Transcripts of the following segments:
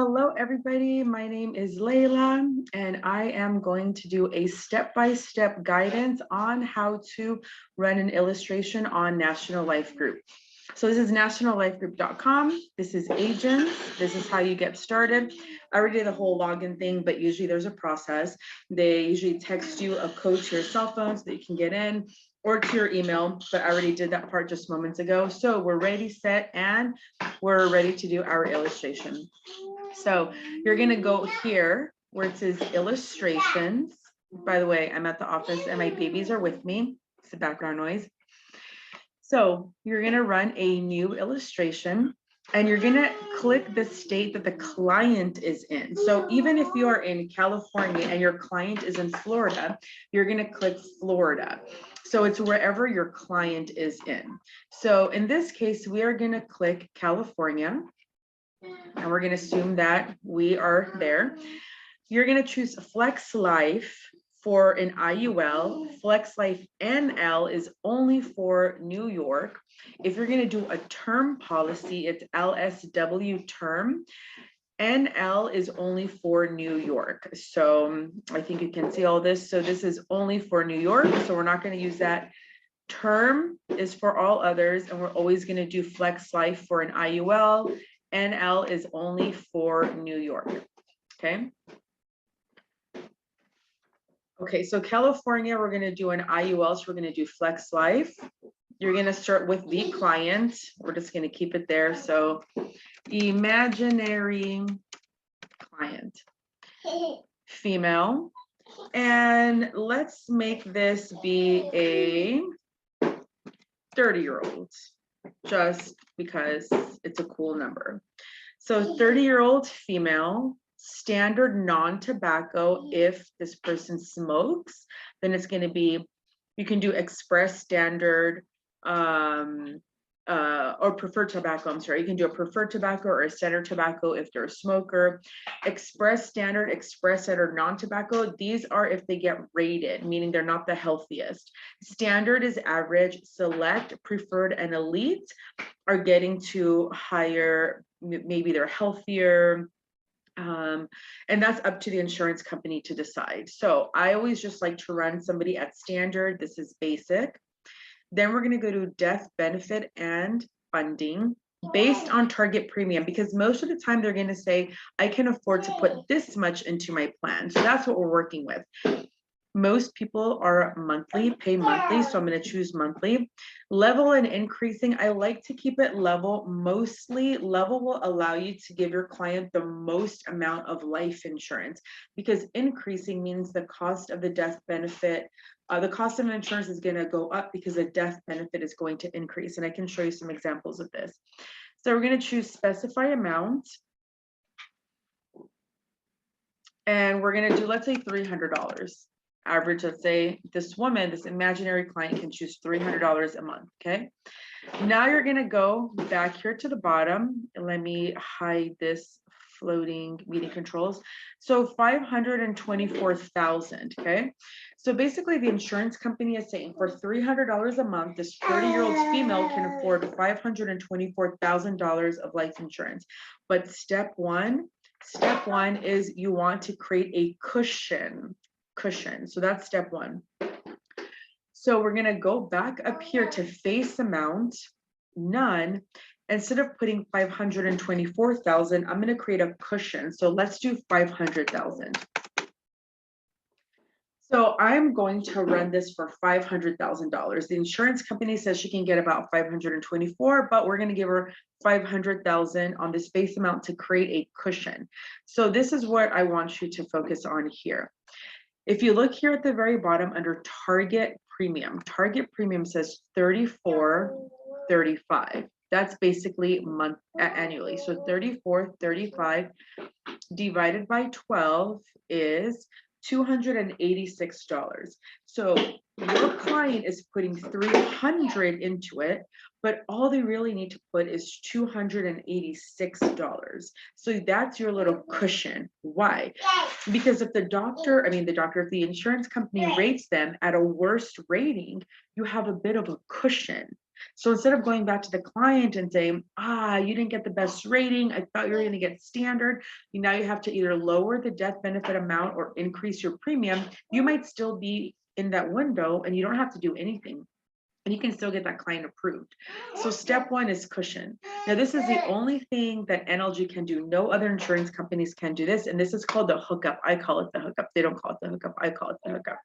Hello, everybody. My name is Layla, and I am going to do a step-by-step guidance on how to run an illustration on National Life Group. So this is nationallifegroup.com. This is agents. This is how you get started. I already did the whole login thing, but usually there's a process. They usually text you a code to your cell phone so that you can get in, or to your email, but I already did that part just moments ago. So we're ready, set, and we're ready to do our illustration. So you're gonna go here where it says illustrations. By the way, I'm at the office and my babies are with me. It's the background noise. So you're gonna run a new illustration and you're gonna click the state that the client is in. So even if you are in California and your client is in Florida, you're gonna click Florida. So it's wherever your client is in. So in this case, we are gonna click California. And we're going to assume that we are there. You're going to choose Flex Life for an IUL. Flex Life NL is only for New York. If you're going to do a term policy, it's LSW term. NL is only for New York. So I think you can see all this. So this is only for New York. So we're not going to use that. Term is for all others. And we're always going to do Flex Life for an IUL. NL is only for New York, okay? Okay, so California, we're gonna do an IUL, so we're gonna do Flex Life. You're gonna start with the client. We're just gonna keep it there. So imaginary client, female. And let's make this be a 30-year-old. Just because it's a cool number. So 30-year-old female, standard non-tobacco. If this person smokes, then it's going to be, you can do express standard or preferred tobacco. I'm sorry, you can do a preferred tobacco or a standard tobacco if they're a smoker. Express standard, express standard, non-tobacco. These are if they get rated, meaning they're not the healthiest. Standard is average. Select, preferred, and elite are getting to higher, maybe they're healthier. And that's up to the insurance company to decide. So I always just like to run somebody at standard. This is basic. Then we're going to go to death benefit and funding based on target premium, because most of the time they're going to say, I can afford to put this much into my plan. So that's what we're working with. Most people are monthly, pay monthly, so I'm going to choose monthly. Level and increasing, I like to keep it level. Mostly level will allow you to give your client the most amount of life insurance, because increasing means the cost of the death benefit, the cost of insurance is going to go up because the death benefit is going to increase. And I can show you some examples of this. So we're going to choose specify amount. And we're going to do, let's say $300. Average, let's say this woman, this imaginary client can choose $300 a month, okay? Now you're gonna go back here to the bottom, and let me hide this floating meeting controls. So 524,000, okay? So basically the insurance company is saying for $300 a month, this 30-year-old female can afford $524,000 of life insurance. But step one is you want to create a cushion. So that's step one. So we're going to go back up here to face amount, none. Instead of putting 524,000, I'm going to create a cushion. So let's do 500,000. So I'm going to run this for $500,000. The insurance company says she can get about 524, but we're going to give her 500,000 on this face amount to create a cushion. So this is what I want you to focus on here. If you look here at the very bottom under target premium says 34.35. That's basically annually. So 34.35 divided by 12 is $286. So your client is putting 300 into it, but all they really need to put is $286. So that's your little cushion. Why? Because if if the insurance company rates them at a worst rating, you have a bit of a cushion. So instead of going back to the client and saying, you didn't get the best rating, I thought you were going to get standard, now you have to either lower the death benefit amount or increase your premium. You might still be in that window and you don't have to do anything, and you can still get that client approved. So step one is cushion. Now, this is the only thing that NLG can do. No other insurance companies can do this, and this is called the hookup. I call it the hookup. They don't call it the hookup. I call it the hookup.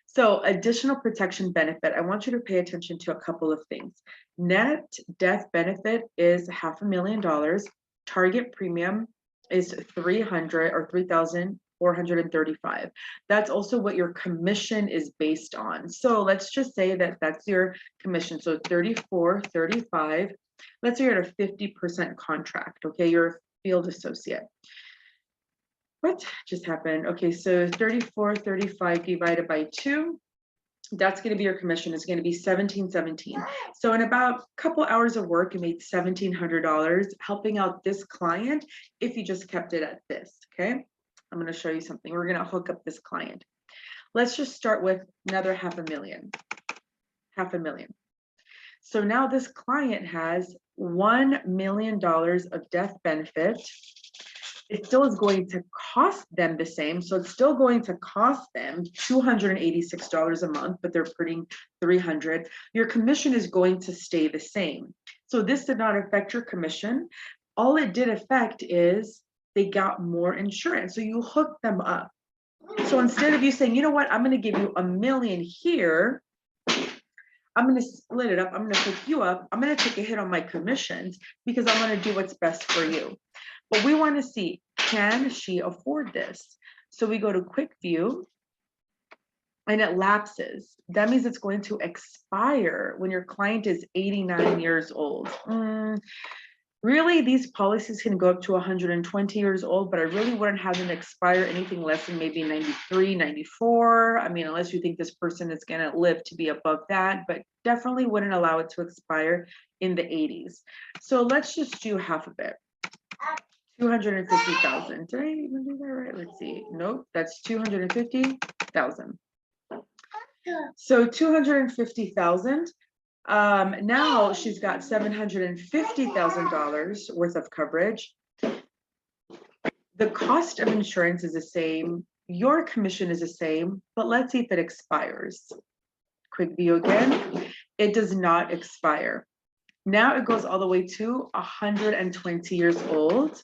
So additional protection benefit, I want you to pay attention to a couple of things. Net death benefit is $500,000. Target premium is $300 or $3,435. That's also what your commission is based on. So let's just say that that's your commission. So 34, 35. Let's say you're at a 50% contract. Okay, you're a field associate. What just happened? Okay, so 34, 35 divided by 2, that's going to be your commission. It's going to be $1,717. So in about a couple hours of work, you made $1,700 helping out this client if you just kept it at this. Okay, I'm going to show you something. We're going to hook up this client. Let's just start with another $500,000. $500,000. So now this client has $1 million of death benefit. It still is going to cost them the same. So it's still going to cost them $286 a month, but they're putting $300. Your commission is going to stay the same. So this did not affect your commission. All it did affect is they got more insurance. So you hook them up. So instead of you saying, you know what, I'm going to give you $1 million here, I'm going to split it up. I'm going to hook you up. I'm going to take a hit on my commissions because I'm going to do what's best for you. But we want to see, can she afford this? So we go to quick view and it lapses. That means it's going to expire when your client is 89 years old. Really, these policies can go up to 120 years old, but I really wouldn't have them expire anything less than maybe 93, 94. I mean, unless you think this person is going to live to be above that, but definitely wouldn't allow it to expire in the 80s. So let's just do half of it. 250,000. Did I even do that right? Let's see. Nope, that's 250,000. So 250,000. Now she's got $750,000 worth of coverage. The cost of insurance is the same. Your commission is the same, but let's see if it expires. Quick view again. It does not expire. Now it goes all the way to 120 years old.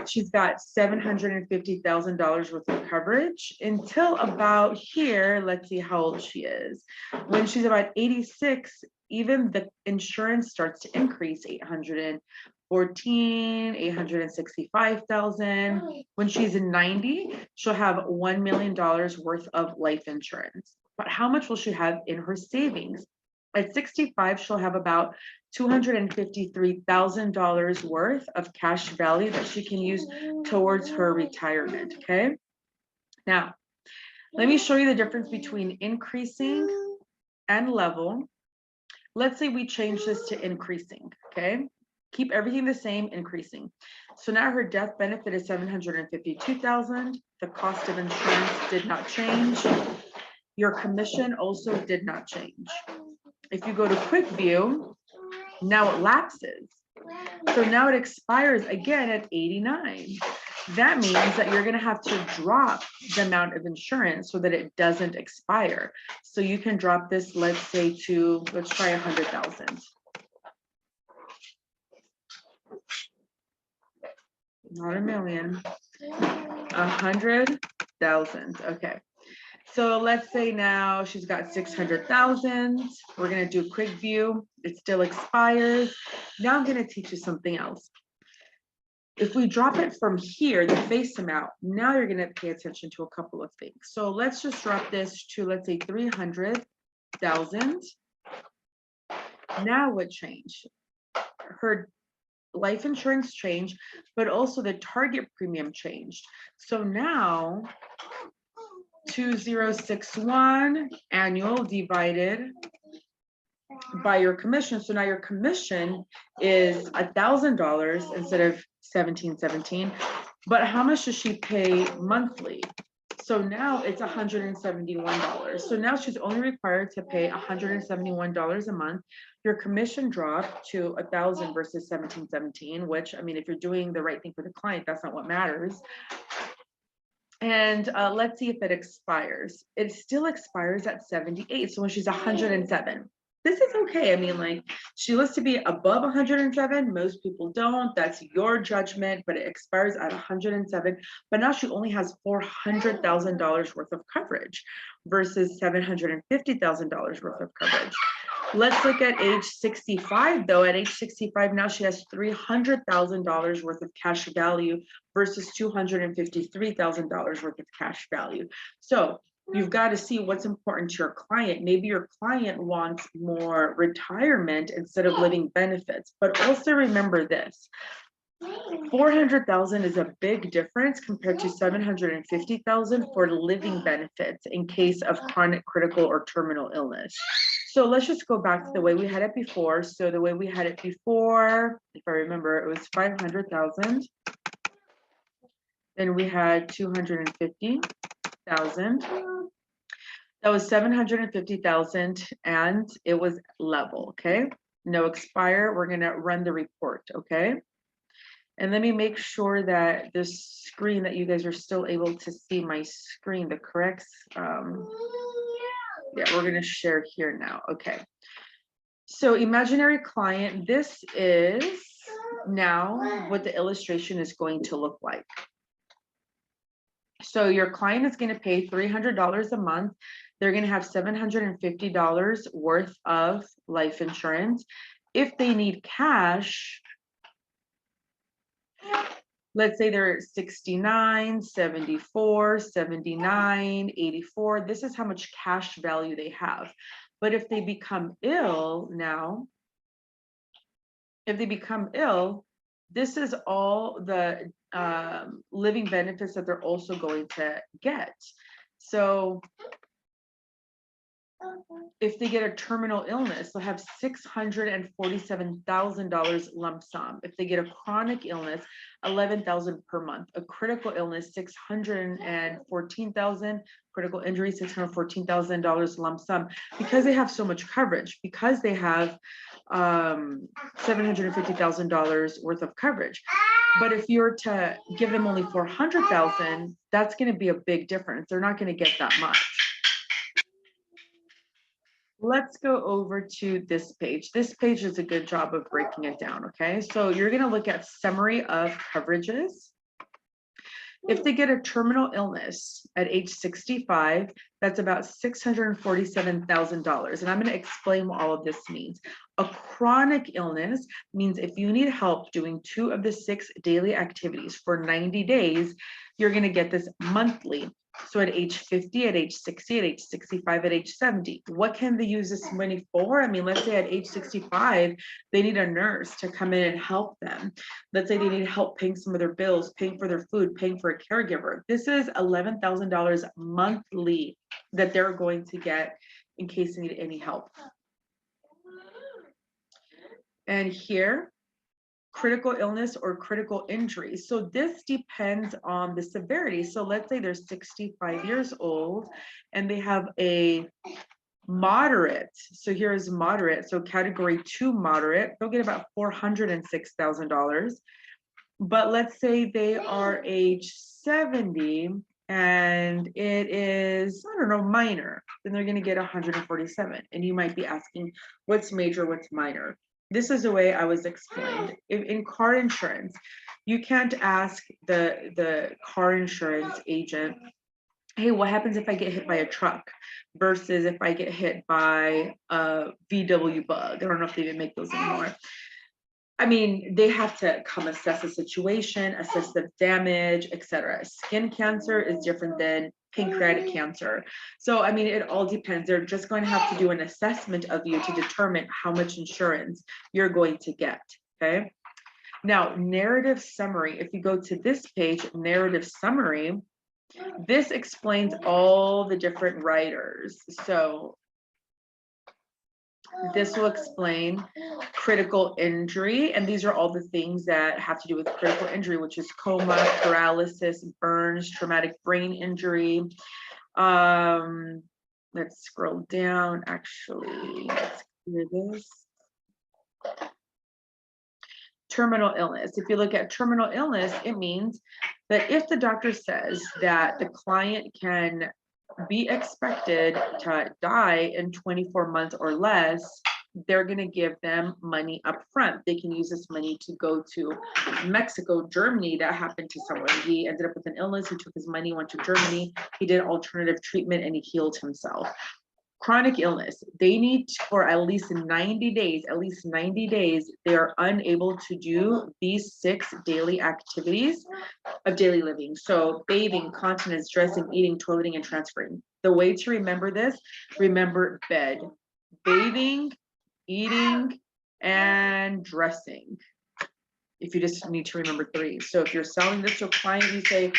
She's got $750,000 worth of coverage until about here. Let's see how old she is. When she's about 86, even the insurance starts to increase. 814, 865,000. When she's 90, she'll have $1 million worth of life insurance. But how much will she have in her savings? At 65, she'll have about $253,000 worth of cash value that she can use towards her retirement, okay? Now, let me show you the difference between increasing and level. Let's say we change this to increasing, okay? Keep everything the same, increasing. So now her death benefit is $752,000. The cost of insurance did not change. Your commission also did not change. If you go to quick view, now it lapses. So now it expires again at 89. That means that you're going to have to drop the amount of insurance so that it doesn't expire. So you can drop this, let's say to, let's try 100,000. Not a million, 100,000. Okay. So let's say now she's got 600,000. We're going to do quick view. It still expires. Now I'm going to teach you something else. If we drop it from here, the face amount, now you're going to pay attention to a couple of things. So let's just drop this to, let's say 300,000. Now what changed? Her life insurance changed, but also the target premium changed. So now 2061 annual divided by your commission. So now your commission is $1,000 instead of 1717. But how much does she pay monthly? So now it's $171. So now she's only required to pay $171 a month. Your commission dropped to 1,000 versus 1,717, which, I mean, if you're doing the right thing for the client, that's not what matters. And let's see if it expires. It still expires at 78. So when she's 107, this is okay. I mean, like, she looks to be above 107. Most people don't. That's your judgment, but it expires at 107. But now she only has $400,000 worth of coverage versus $750,000 worth of coverage. Let's look at age 65 though. At age 65 now she has $300,000 worth of cash value versus $253,000 worth of cash value. So you've got to see what's important to your client. Maybe your client wants more retirement instead of living benefits, but also remember this. 400,000 is a big difference compared to 750,000 for living benefits in case of chronic, critical, or terminal illness. So let's just go back to the way we had it before. So the way we had it before, if I remember, it was 500,000. Then we had 250,000. That was 750,000 and it was level, okay? No expire, we're gonna run the report, okay? And let me make sure that this screen that you guys are still able to see my screen, the correct, yeah, we're gonna share here now, okay. So imaginary client, this is now what the illustration is going to look like. So your client is gonna pay $300 a month. They're gonna have $750 worth of life insurance. If they need cash, let's say they're 69, 74, 79, 84. This is how much cash value they have. But if they become ill now, if they become ill, this is all the living benefits that they're also going to get. So if they get a terminal illness, they'll have $647,000 lump sum. If they get a chronic illness, $11,000 per month. A critical illness, $614,000. Critical injury, $614,000 lump sum. Because they have so much coverage, because they have $750,000 worth of coverage. But if you're to give them only $400,000, that's going to be a big difference. They're not going to get that much. Let's go over to this page. This page is a good job of breaking it down, okay? So you're gonna look at summary of coverages. If they get a terminal illness at age 65, that's about $647,000. And I'm gonna explain what all of this means. A chronic illness means if you need help doing 2 of the 6 daily activities for 90 days, you're gonna get this monthly. So at age 50, at age 60, at age 65, at age 70, what can they use this money for? I mean, let's say at age 65, they need a nurse to come in and help them. Let's say they need help paying some of their bills, paying for their food, paying for a caregiver. This is $11,000 monthly that they're going to get in case they need any help. And here, critical illness or critical injury. So this depends on the severity. So let's say they're 65 years old and they have a moderate. So here's moderate. So category 2 moderate, they'll get about $406,000. But let's say they are age 70 and it is, I don't know, minor, then they're going to get 147. And you might be asking, what's major, what's minor? This is the way I was explained. In car insurance, you can't ask the car insurance agent, hey, what happens if I get hit by a truck versus if I get hit by a VW bug? I don't know if they even make those anymore. I mean, they have to come assess the situation, assess the damage, etc. Skin cancer is different than pancreatic cancer. So, I mean, it all depends. They're just going to have to do an assessment of you to determine how much insurance you're going to get, okay? Now, narrative summary, if you go to this page, narrative summary, this explains all the different riders. So This will explain critical injury, and these are all the things that have to do with critical injury, which is coma, paralysis, burns, traumatic brain injury. Let's scroll down. Actually, let's clear this. Terminal illness. If you look at terminal illness, it means that if the doctor says that the client can be expected to die in 24 months or less, they're going to give them money up front. They can use this money to go to Mexico, Germany. That happened to someone. He ended up with an illness. He took his money, went to Germany. He did alternative treatment and he healed himself. Chronic illness, they need for at least 90 days, they are unable to do these 6 daily activities of daily living. So bathing, continence, dressing, eating, toileting, and transferring. The way to remember this, remember bed, bathing, eating, and dressing. If you just need to remember 3. So if you're selling this to a client, you say,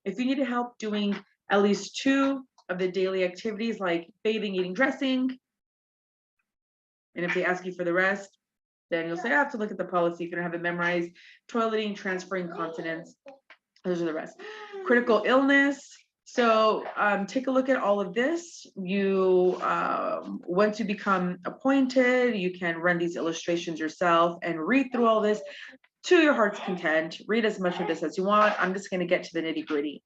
if you need help doing at least 2 of the daily activities like bathing, eating, dressing, and if they ask you for the rest, then you'll say, I have to look at the policy. If you don't have it memorized, toileting, transferring, continence, those are the rest. Critical illness. So take a look at all of this. You, once you become appointed, you can run these illustrations yourself and read through all this to your heart's content. Read as much of this as you want. I'm just going to get to the nitty gritty.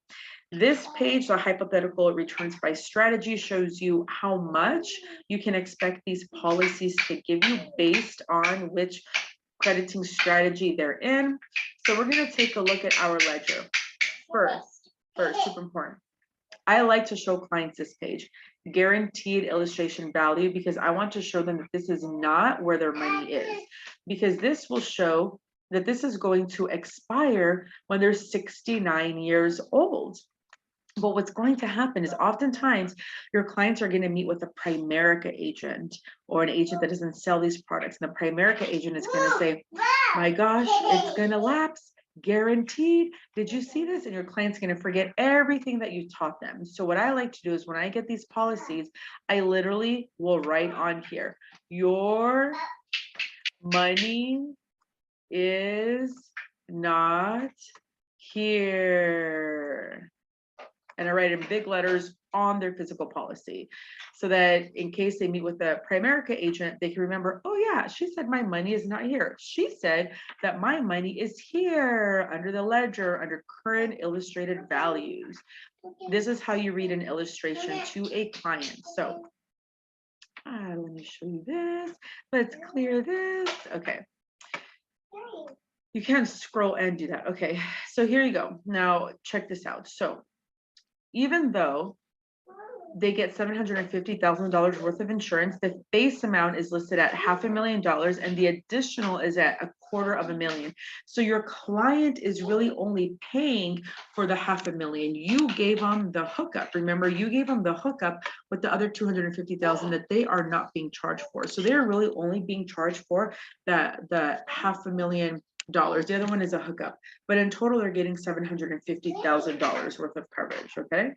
This page, the hypothetical returns by strategy, shows you how much you can expect these policies to give you based on which crediting strategy they're in. So we're going to take a look at our ledger. First, super important. I like to show clients this page, guaranteed illustration value, because I want to show them that this is not where their money is, because this will show that this is going to expire when they're 69 years old. But what's going to happen is oftentimes your clients are going to meet with a Primerica agent or an agent that doesn't sell these products. And the Primerica agent is going to say, my gosh, it's going to lapse, guaranteed. Did you see this? And your client's going to forget everything that you taught them. So what I like to do is when I get these policies, I literally will write on here, your money is not here. And I write in big letters on their physical policy so that in case they meet with the Primerica agent, they can remember, oh yeah, she said my money is not here. She said that my money is here under the ledger, under current illustrated values. This is how you read an illustration to a client. So let me show you this. Let's clear this. Okay. You can't scroll and do that. Okay, so here you go. Now check this out. So even though they get $750,000 worth of insurance, the base amount is listed at $500,000 and the additional is at $250,000. So your client is really only paying for the $500,000. You gave them the hookup. Remember, you gave them the hookup with the other $250,000 that they are not being charged for. So they're really only being charged for the $500,000. The other one is a hookup, but in total they're getting $750,000 worth of coverage. Okay,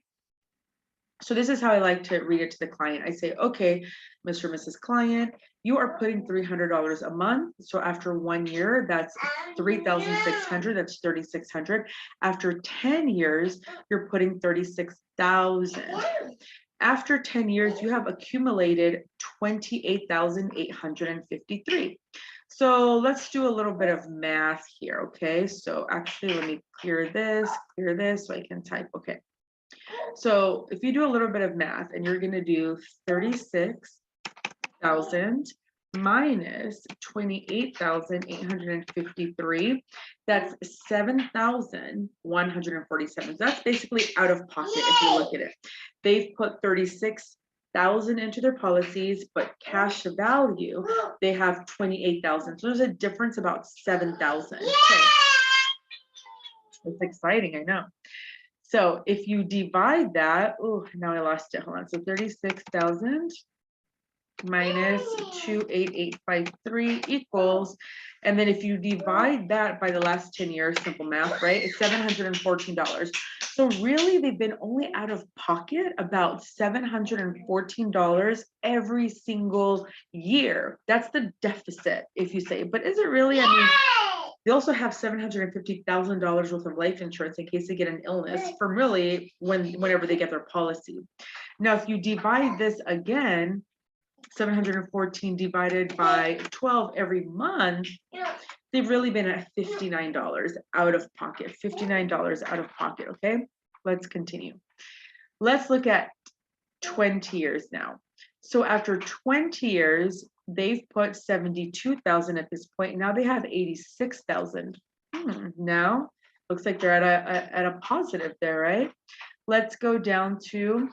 so this is how I like to read it to the client. I say, okay, Mr. and Mrs. Client, you are putting $300 a month. So after 1 year, that's $3,600. That's $3,600. After 10 years, you're putting $36,000. After 10 years, you have accumulated $28,853. So let's do a little bit of math here, okay? So actually, let me clear this so I can type, okay. So if you do a little bit of math and you're gonna do 36,000 minus 28,853, that's 7,147. So that's basically out of pocket if you look at it. They've put 36,000 into their policies, but cash value, they have 28,000. So there's a difference about 7,000. Okay. It's exciting, I know. So if you divide that, oh, now I lost it. Hold on. So 36,000 minus 28,853 equals And then if you divide that by the last 10 years, simple math, right? It's $714. So really, they've been only out of pocket about $714 every single year. That's the deficit, if you say. But is it really? I mean, they also have $750,000 worth of life insurance in case they get an illness from really whenever they get their policy. Now, if you divide this again, 714 divided by 12 every month, they've really been at $59 out of pocket, $59 out of pocket, okay? Let's continue. Let's look at 20 years now. So after 20 years, they've put 72,000 at this point. Now they have 86,000. Now looks like they're at a positive there, right? Let's go down to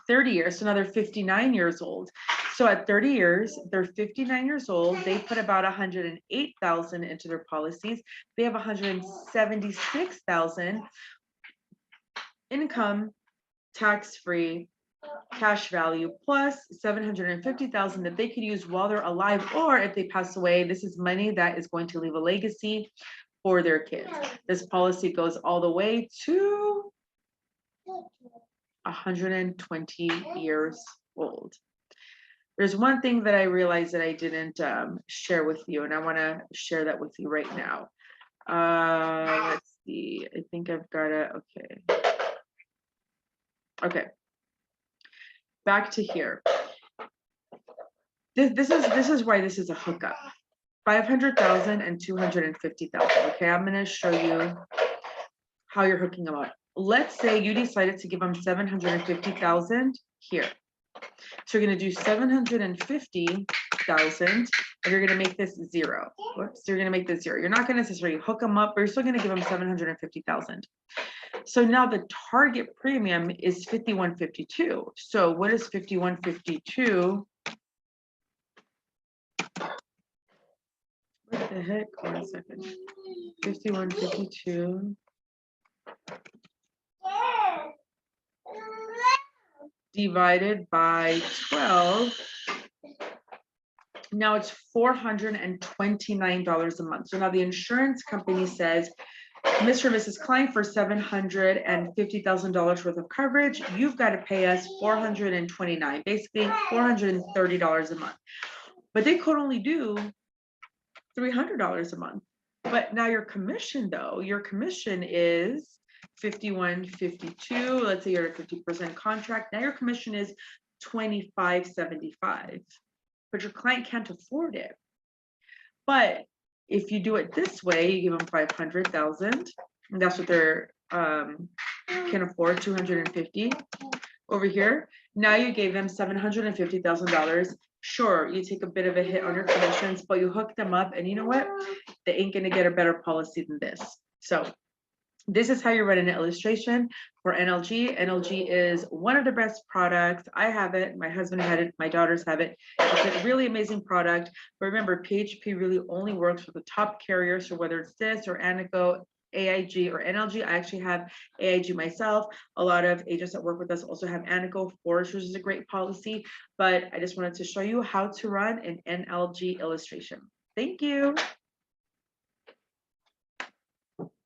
30 years. So now they're 59 years old. So at 30 years, they're 59 years old. They put about 108,000 into their policies. They have 176,000 income, tax-free, cash value, plus 750,000 that they could use while they're alive, or if they pass away, this is money that is going to leave a legacy for their kids. This policy goes all the way to 120 years old. There's one thing that I realized that I didn't share with you, and I want to share that with you right now. Let's see. I think I've got it. Okay. Back to here. This is why this is a hookup. 500,000 and 250,000. Okay, I'm going to show you how you're hooking them up. Let's say you decided to give them 750,000 here. So you're going to do 750,000 and you're going to make this zero. Whoops, you're going to make this zero. You're not going to necessarily hook them up, but you're still going to give them 750,000. So now the target premium is 5152. So what is 5152? What the heck? Hold on a second. 5152 divided by 12. Now it's $429 a month. So now the insurance company says, Mr. and Mrs. Klein, for $750,000 worth of coverage, you've got to pay us $429, basically $430 a month. But they could only do $300 a month. But now your commission, though, your commission is 5152. Let's say you're at a 50% contract. Now your commission is 2575. But your client can't afford it. But if you do it this way, you give them 500,000, and that's what they're can afford, 250 over here. Now you gave them $750,000. Sure, you take a bit of a hit on your commissions, but you hook them up, and you know what? They ain't gonna get a better policy than this. So this is how you run an illustration for NLG. NLG is one of the best products. I have it, my husband had it, my daughters have it. It's a really amazing product. But remember, PHP really only works with the top carriers. So whether it's this or Anico, AIG or NLG, I actually have AIG myself. A lot of agents that work with us also have Anico. Foresters is a great policy, but I just wanted to show you how to run an NLG illustration. Thank you.